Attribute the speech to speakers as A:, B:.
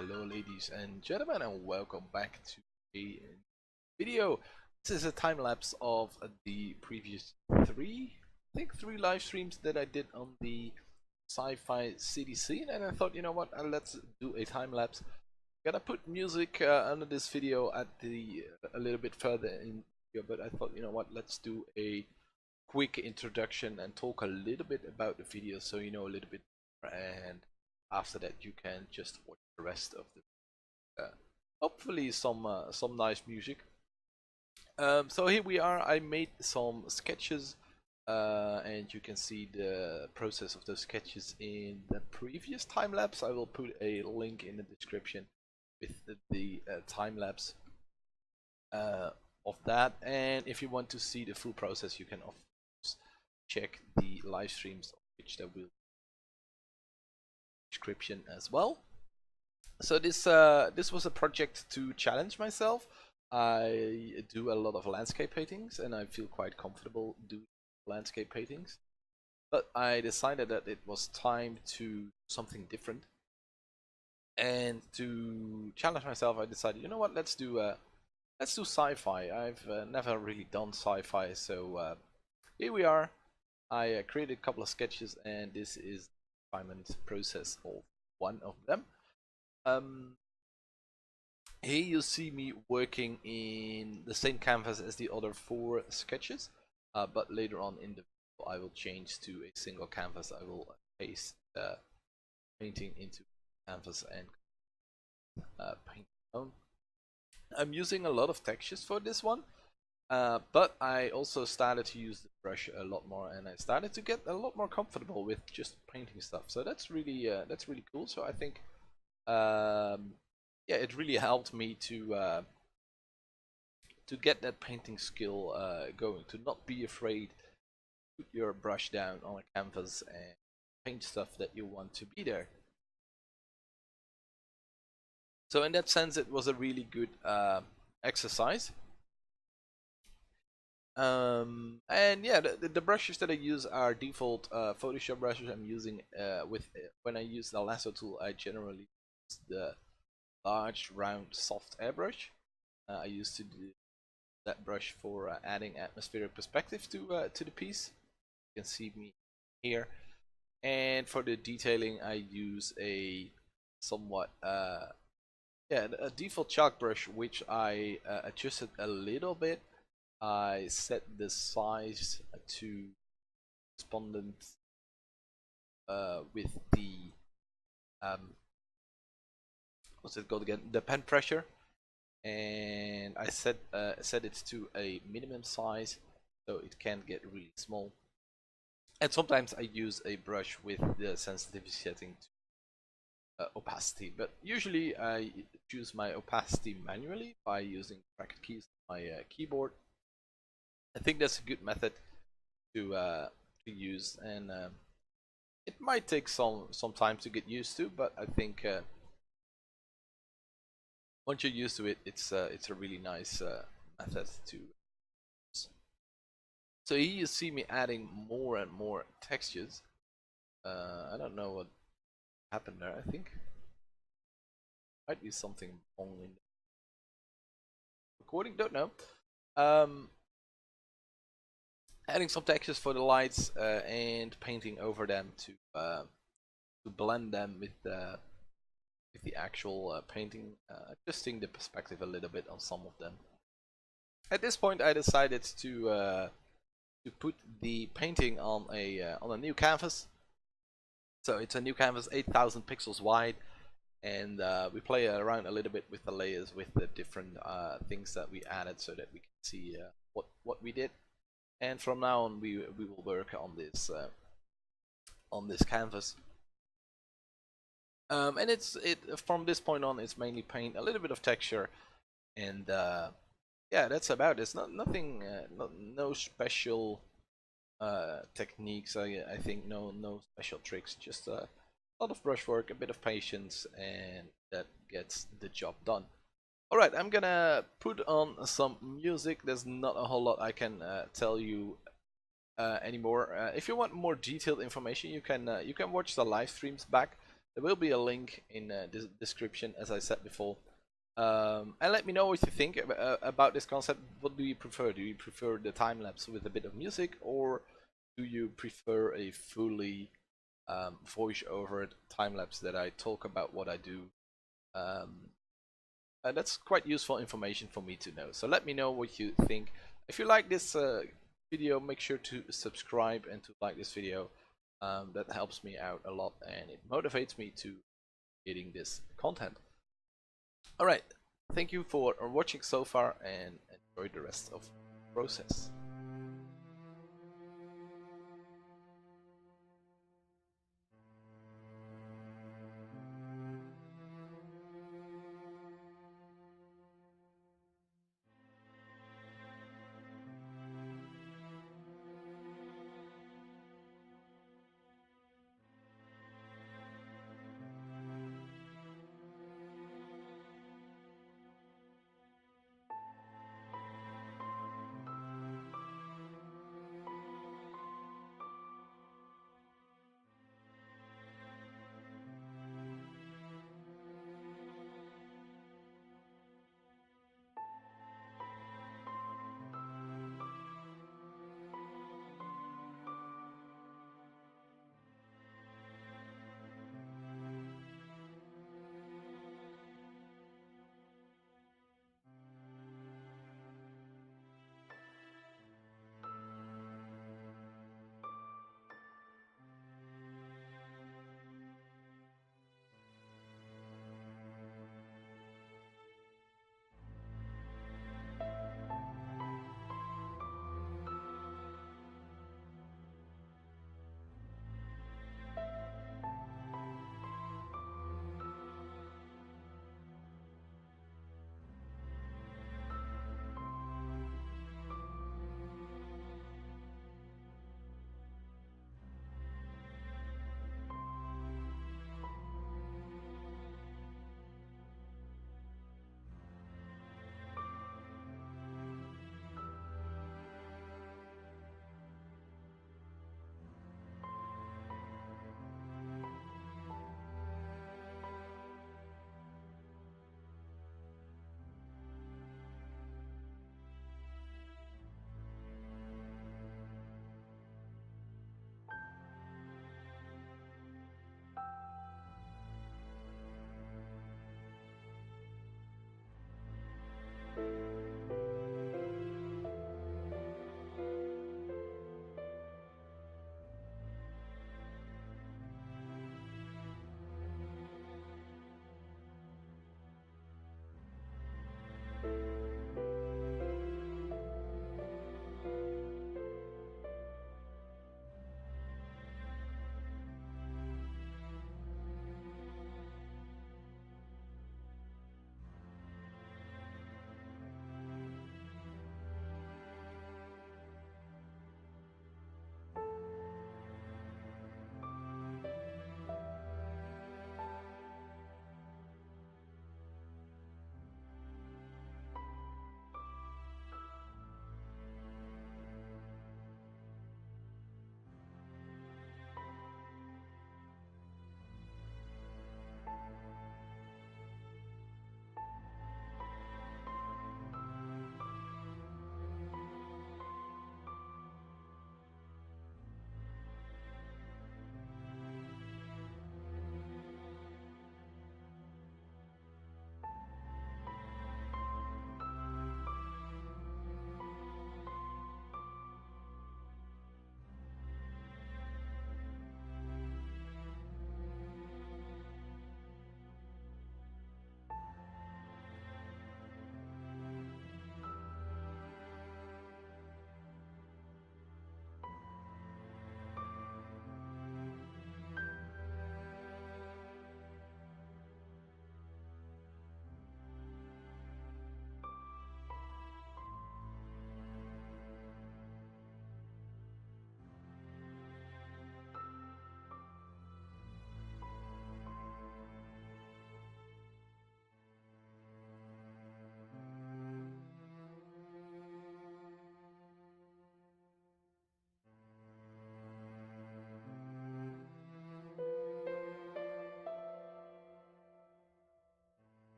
A: Hello ladies and gentlemen, and welcome back to a video. This is a time lapse of the previous three live streams that I did on the Sci-Fi city scene, and I thought, you know what, let's do a time lapse. Gonna put music under this video at the a little bit further in here, but I thought, you know what, let's do a quick introduction and talk a little bit about the video so you know a little bit more, and after that you can just watch the rest of the hopefully some nice music. So here we are. I made some sketches, and you can see the process of those sketches in the previous time lapse. I will put a link in the description with the time lapse of that, and if you want to see the full process, you can of course check the live streams, of which there will be description as well. So this was a project to challenge myself. I do a lot of landscape paintings and I feel quite comfortable doing landscape paintings, but I decided that it was time to do something different, and to challenge myself I decided, you know what, let's do sci-fi. I've never really done sci-fi, so here we are. I created a couple of sketches, and this is the 5-minute process of one of them. Here you see me working in the same canvas as the other 4 sketches, but later on in the video I will change to a single canvas. I will paste the painting into canvas and paint on. I'm using a lot of textures for this one, but I also started to use the brush a lot more, and I started to get a lot more comfortable with just painting stuff. So that's really cool. So I think yeah, it really helped me to get that painting skill going, to not be afraid to put your brush down on a canvas and paint stuff that you want to be there. So in that sense, it was a really good exercise. And yeah, the brushes that I use are default Photoshop brushes. I'm using when I use the lasso tool, I generally use the large round soft airbrush. I used to do that brush for adding atmospheric perspective to the piece. You can see me here. And for the detailing, I use a somewhat yeah, a default chalk brush, which I adjusted a little bit. I set the size to correspondent with the what's it called again? The pen pressure, and I set it to a minimum size, so it can get really small. And sometimes I use a brush with the sensitivity setting to opacity, but usually I choose my opacity manually by using bracket keys on my keyboard. I think that's a good method to use, and it might take some time to get used to, but I think once you're used to it, it's a really nice method to use. So here you see me adding more and more textures. I don't know what happened there. I think might be something wrong in the recording. Don't know. Adding some textures for the lights and painting over them to blend them with the actual painting, adjusting the perspective a little bit on some of them. At this point, I decided to put the painting on a new canvas. So it's a new canvas, 8,000 pixels wide, and we play around a little bit with the layers, with the different things that we added, so that we can see what we did. And from now on, we will work on this canvas. And from this point on, it's mainly paint, a little bit of texture, and yeah, that's about it. It's nothing, no special techniques. I think no special tricks. Just a lot of brushwork, a bit of patience, and that gets the job done. Alright, I'm gonna put on some music. There's not a whole lot I can tell you anymore. If you want more detailed information, you can watch the live streams back. There will be a link in the description, as I said before. And let me know what you think about this concept. What do you prefer? Do you prefer the time lapse with a bit of music, or do you prefer a fully voice over time lapse that I talk about what I do? And that's quite useful information for me to know. So let me know what you think. If you like this video, make sure to subscribe and to like this video. That helps me out a lot and it motivates me to creating this content. Alright, thank you for watching so far and enjoy the rest of the process.